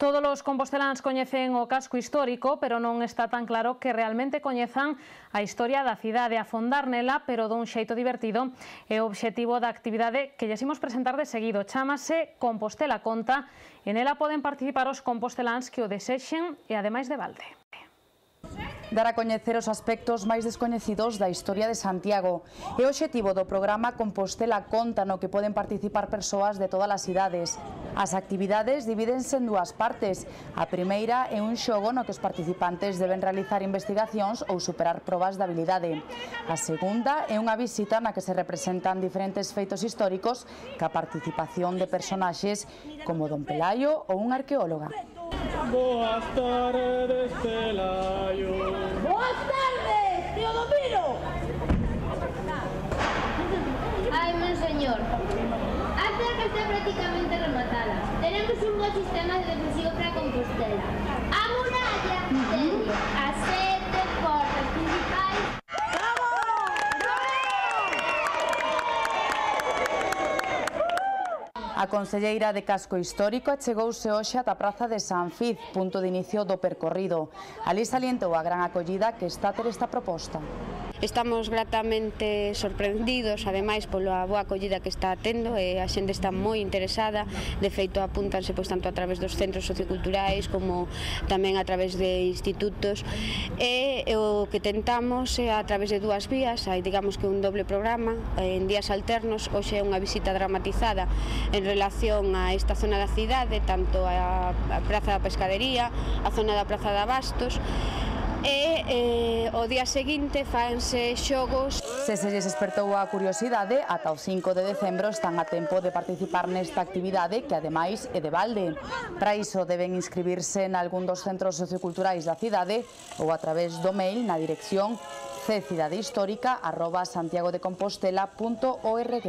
Todos os composteláns coñecen o casco histórico, pero non está tan claro que realmente coñezan a historia da cidade. Afondar nela, pero dun xeito divertido, é o obxectivo da actividade que lles imos presentar de seguido. Chámase Compostela Conta e nela poden participar os composteláns que o desexen e ademais de balde. Dar a coñecer os aspectos máis descoñecidos da historia de Santiago. É o obxectivo do programa Compostela Conta, no que poden participar persoas de todas as idades. As actividades divídense en dúas partes. A primeira é un xogo no que os participantes deben realizar investigacións ou superar probas de habilidade. A segunda é unha visita na que se representan diferentes feitos históricos ca participación de personaxes como Don Pelayo ou un arqueóloga. Boas tardes, Pelayo. Boas tardes, Teodomiro. Ai, monseñor, a cerca está prácticamente rematada. Tenemos un bo sistema de defensivo para Compostela. A muralla ten as 7 portas principais. A concelleira de Casco Histórico achegouse hoxe ata a Praza de San Fiz, punto de inicio do percorrido. Alí salientou a gran acollida que está a ter esta proposta. Estamos gratamente sorprendidos, ademais, pola boa acollida que está tendo, e a xente está moi interesada. De feito, apúntanse pois tanto a través dos centros socioculturais como tamén a través de institutos, e o que tentamos é a través de dúas vías. Hai, digamos que un doble programa en días alternos. Hoxe é unha visita dramatizada en relación a esta zona da cidade, tanto a Praza da Pescadería, a zona da Praza de Abastos, e o día seguinte fanse xogos. Se lles despertou a curiosidade, ata o 5 de decembro están a tempo de participar nesta actividade que ademais é de balde. Para iso deben inscribirse en algún dos centros socioculturais da cidade ou a través do mail na dirección ccidadehistórica@santiagodecompostela.org.